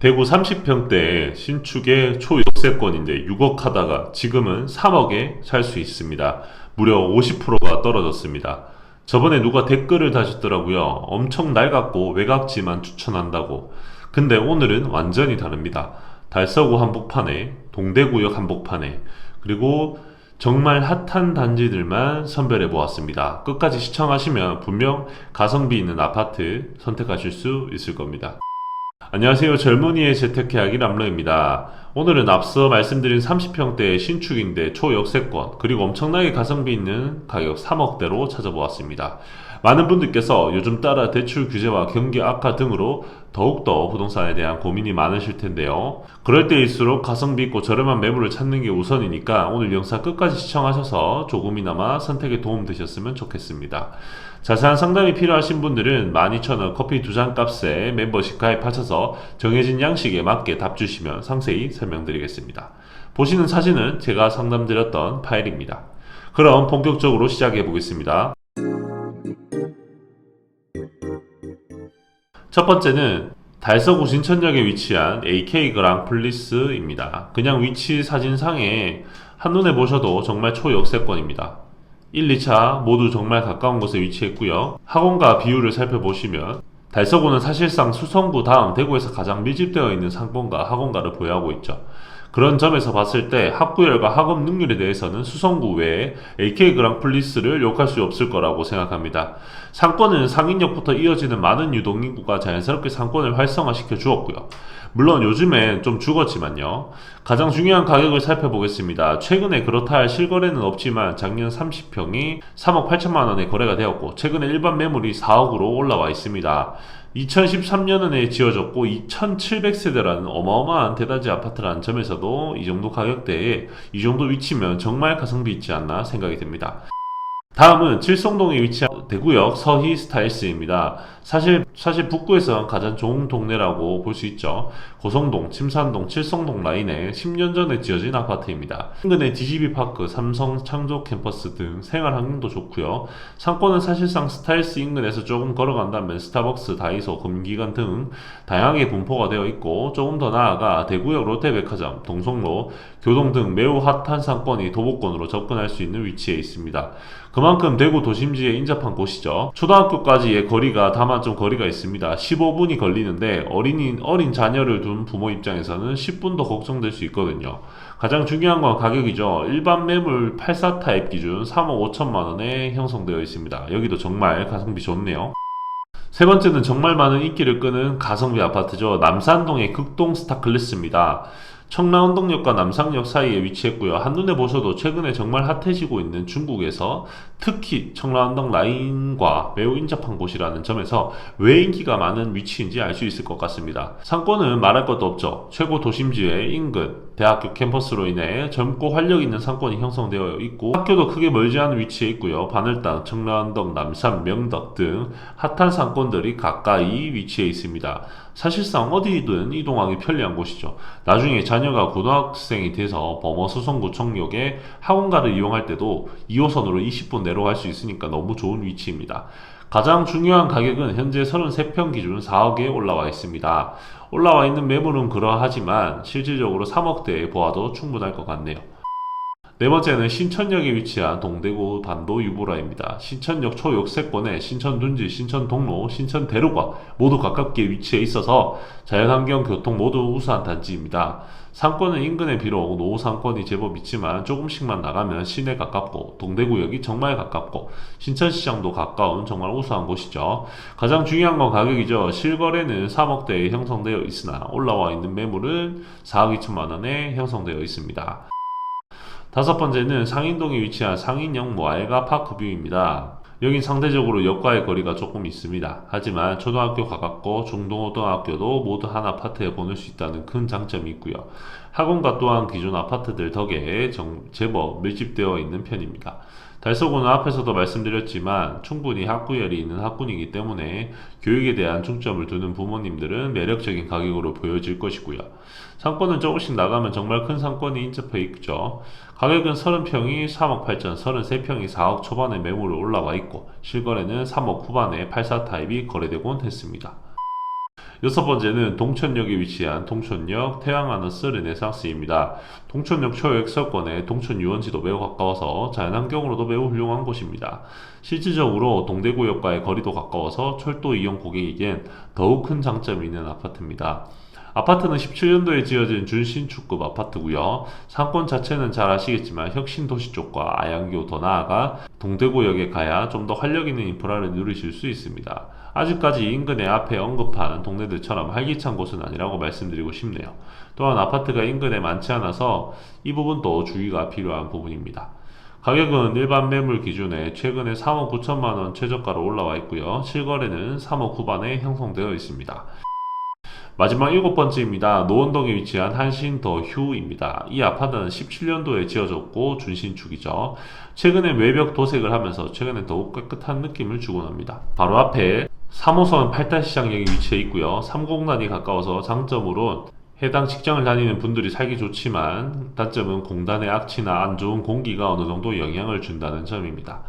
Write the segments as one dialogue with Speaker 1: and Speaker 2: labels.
Speaker 1: 대구 30평대 신축의 초역세권인데 6억 하다가 지금은 3억에 살 수 있습니다. 무려 50%가 떨어졌습니다. 저번에 누가 댓글을 다셨더라고요. 엄청 낡았고 외곽지만 추천한다고. 근데 오늘은 완전히 다릅니다. 달서구 한복판에, 동대구역 한복판에, 그리고 정말 핫한 단지들만 선별해 보았습니다. 끝까지 시청하시면 분명 가성비 있는 아파트 선택하실 수 있을 겁니다. 안녕하세요. 젊은이의 재테크이야기 람러입니다. 오늘은 앞서 말씀드린 30평대의 신축인데 초역세권 그리고 엄청나게 가성비 있는 가격 3억대로 찾아보았습니다. 많은 분들께서 요즘 따라 대출 규제와 경기 악화 등으로 더욱더 부동산에 대한 고민이 많으실 텐데요. 그럴 때일수록 가성비 있고 저렴한 매물을 찾는 게 우선이니까 오늘 영상 끝까지 시청하셔서 조금이나마 선택에 도움 되셨으면 좋겠습니다. 자세한 상담이 필요하신 분들은 12,000원 커피 2잔 값에 멤버십 가입하셔서 정해진 양식에 맞게 답 주시면 상세히 설명드리겠습니다. 보시는 사진은 제가 상담드렸던 파일입니다. 그럼 본격적으로 시작해 보겠습니다. 첫 번째는 달서구 신천역에 위치한 AK 그랑플리스입니다. 그냥 위치 사진상에 한눈에 보셔도 정말 초역세권입니다. 1, 2차 모두 정말 가까운 곳에 위치했고요. 학원가 비율을 살펴보시면 달서구는 사실상 수성구 다음 대구에서 가장 밀집되어 있는 상권과 학원가를 보유하고 있죠. 그런 점에서 봤을 때 학구열과 학업 능률에 대해서는 수성구 외에 AK 그랑플리스를 욕할 수 없을 거라고 생각합니다. 상권은 상인역부터 이어지는 많은 유동인구가 자연스럽게 상권을 활성화시켜 주었고요. 물론 요즘엔 좀 죽었지만요. 가장 중요한 가격을 살펴보겠습니다. 최근에 그렇다 할 실거래는 없지만 작년 30평이 3억 8천만 원에 거래가 되었고 최근에 일반 매물이 4억으로 올라와 있습니다. 2013년에 지어졌고 2700세대라는 어마어마한 대단지 아파트라는 점에서도 이 정도 가격대에 이 정도 위치면 정말 가성비 있지 않나 생각이 듭니다. 다음은 칠성동에 위치한 대구역 서희 스타일스입니다. 사실 북구에서 가장 좋은 동네라고 볼 수 있죠. 고성동, 침산동, 칠성동 라인에 10년 전에 지어진 아파트입니다. 인근에 DGB파크, 삼성 창조 캠퍼스 등 생활 환경도 좋고요. 상권은 사실상 스타일스 인근에서 조금 걸어간다면 스타벅스, 다이소, 금기관 등 다양하게 분포가 되어 있고 조금 더 나아가 대구역 롯데백화점, 동성로, 교동 등 매우 핫한 상권이 도보권으로 접근할 수 있는 위치에 있습니다. 그만큼 대구 도심지에 인접한 곳이죠. 초등학교까지의 거리가 다만 좀 거리가 있습니다. 15분이 걸리는데 어린 자녀를 둔 부모 입장에서는 10분도 걱정될 수 있거든요. 가장 중요한 건 가격이죠. 일반 매물 84 타입 기준 3억 5천만 원에 형성되어 있습니다. 여기도 정말 가성비 좋네요. 세 번째는 정말 많은 인기를 끄는 가성비 아파트죠. 남산동의 극동 스타클래스입니다. 청라운동역과 남상역 사이에 위치했고요. 한눈에 보셔도 최근에 정말 핫해지고 있는 중국에서 특히 청라운동 라인과 매우 인접한 곳이라는 점에서 왜 인기가 많은 위치인지 알 수 있을 것 같습니다. 상권은 말할 것도 없죠. 최고 도심지의 인근, 대학교 캠퍼스로 인해 젊고 활력 있는 상권이 형성되어 있고 학교도 크게 멀지 않은 위치에 있고요. 바늘당, 청라운동, 남산, 명덕 등 핫한 상권들이 가까이 위치해 있습니다. 사실상 어디든 이동하기 편리한 곳이죠. 나중에 자녀가 고등학생이 돼서 범어 수성구청역에 학원가를 이용할 때도 2호선으로 20분 내로 갈 수 있으니까 너무 좋은 위치입니다. 가장 중요한 가격은 현재 33평 기준 4억에 올라와 있습니다. 올라와 있는 매물은 그러하지만 실질적으로 3억대에 보아도 충분할 것 같네요. 네 번째는 신천역에 위치한 동대구 반도 유보라입니다. 신천역 초역세권에 신천둔지, 신천동로, 신천대로가 모두 가깝게 위치해 있어서 자연환경, 교통 모두 우수한 단지입니다. 상권은 인근에 비록 노후 상권이 제법 있지만 조금씩만 나가면 시내 가깝고 동대구역이 정말 가깝고 신천시장도 가까운 정말 우수한 곳이죠. 가장 중요한 건 가격이죠. 실거래는 3억대에 형성되어 있으나 올라와 있는 매물은 4억 2천만 원에 형성되어 있습니다. 다섯 번째는 상인동에 위치한 상인역 모알가 파크뷰입니다. 여긴 상대적으로 역과의 거리가 조금 있습니다. 하지만 초등학교 가깝고 중등고등학교도 모두 한 아파트에 보낼 수 있다는 큰 장점이 있고요. 학원가 또한 기존 아파트들 덕에 제법 밀집되어 있는 편입니다. 달서구는 앞에서도 말씀드렸지만 충분히 학구열이 있는 학군이기 때문에 교육에 대한 중점을 두는 부모님들은 매력적인 가격으로 보여질 것이고요. 상권은 조금씩 나가면 정말 큰 상권이 인접해 있죠. 가격은 30평이 3억 8천, 33평이 4억 초반에 매물로 올라와 있고 실거래는 3억 후반에 84 타입이 거래되곤 했습니다. 여섯 번째는 동천역에 위치한 동천역 태양하늘스 르네상스입니다. 동천역 초역세권에 동천 유원지도 매우 가까워서 자연환경으로도 매우 훌륭한 곳입니다. 실질적으로 동대구역과의 거리도 가까워서 철도 이용 고객에겐 더욱 큰 장점이 있는 아파트입니다. 아파트는 17년도에 지어진 준신축급 아파트고요. 상권 자체는 잘 아시겠지만 혁신도시 쪽과 아양교 더 나아가 동대구역에 가야 좀 더 활력 있는 인프라를 누리실 수 있습니다. 아직까지 인근에 앞에 언급한 동네들처럼 활기찬 곳은 아니라고 말씀드리고 싶네요. 또한 아파트가 인근에 많지 않아서 이 부분도 주의가 필요한 부분입니다. 가격은 일반 매물 기준에 최근에 3억 9천만 원 최저가로 올라와 있고요. 실거래는 3억 후반에 형성되어 있습니다. 마지막 일곱 번째입니다. 노원동에 위치한 한신 더 휴입니다. 이 아파트는 17년도에 지어졌고 준신축이죠. 최근에 외벽 도색을 하면서 최근에 더욱 깨끗한 느낌을 주곤 합니다. 바로 앞에 3호선 팔달시장역이 위치해 있고요. 3공단이 가까워서 장점으로 해당 직장을 다니는 분들이 살기 좋지만 단점은 공단의 악취나 안 좋은 공기가 어느 정도 영향을 준다는 점입니다.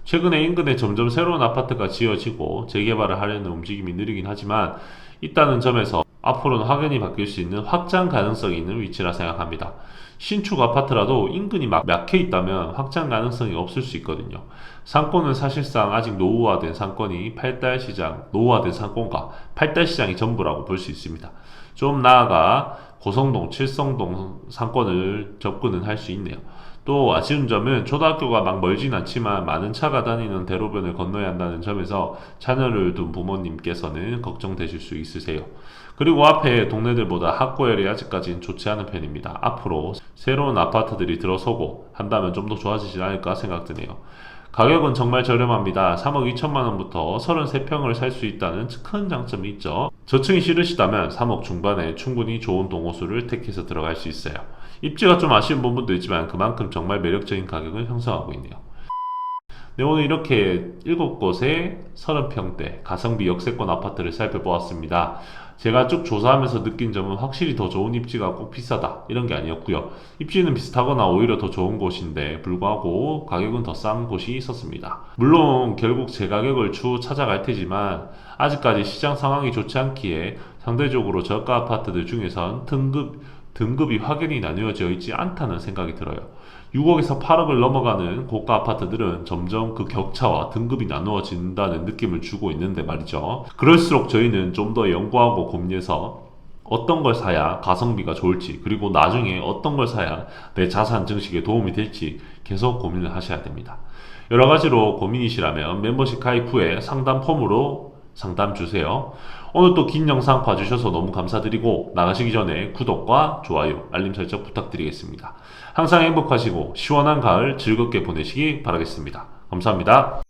Speaker 1: 최근에 인근에 점점 새로운 아파트가 지어지고 재개발을 하려는 움직임이 느리긴 하지만 있다는 점에서 앞으로는 확연히 바뀔 수 있는 확장 가능성이 있는 위치라 생각합니다. 신축 아파트라도 인근이 막혀 있다면 확장 가능성이 없을 수 있거든요. 상권은 사실상 아직 노후화된 상권이 노후화된 상권과 팔달시장이 전부라고 볼 수 있습니다. 좀 나아가 고성동, 칠성동 상권을 접근은 할 수 있네요. 또 아쉬운 점은 초등학교가 막 멀진 않지만 많은 차가 다니는 대로변을 건너야 한다는 점에서 자녀를 둔 부모님께서는 걱정되실 수 있으세요. 그리고 앞에 동네들보다 학구열이 아직까지는 좋지 않은 편입니다. 앞으로 새로운 아파트들이 들어서고 한다면 좀 더 좋아지지 않을까 생각드네요. 가격은 정말 저렴합니다. 3억 2천만 원부터 33평을 살 수 있다는 큰 장점이 있죠. 저층이 싫으시다면 3억 중반에 충분히 좋은 동호수를 택해서 들어갈 수 있어요. 입지가 좀 아쉬운 부분도 있지만 그만큼 정말 매력적인 가격을 형성하고 있네요. 네, 오늘 이렇게 7곳의 30평대 가성비 역세권 아파트를 살펴보았습니다. 제가 쭉 조사하면서 느낀 점은 확실히 더 좋은 입지가 꼭 비싸다 이런 게 아니었고요. 입지는 비슷하거나 오히려 더 좋은 곳인데 불구하고 가격은 더 싼 곳이 있었습니다. 물론 결국 제 가격을 추후 찾아갈 테지만 아직까지 시장 상황이 좋지 않기에 상대적으로 저가 아파트들 중에선 등급이 확연히 나뉘어져 있지 않다는 생각이 들어요. 6억에서 8억을 넘어가는 고가 아파트들은 점점 그 격차와 등급이 나누어진다는 느낌을 주고 있는데 말이죠. 그럴수록 저희는 좀 더 연구하고 고민해서 어떤 걸 사야 가성비가 좋을지, 그리고 나중에 어떤 걸 사야 내 자산 증식에 도움이 될지 계속 고민을 하셔야 됩니다. 여러 가지로 고민이시라면 멤버십 가입 후에 상담 폼으로 상담 주세요. 오늘 또 긴 영상 봐주셔서 너무 감사드리고 나가시기 전에 구독과 좋아요, 알림 설정 부탁드리겠습니다. 항상 행복하시고 시원한 가을 즐겁게 보내시기 바라겠습니다. 감사합니다.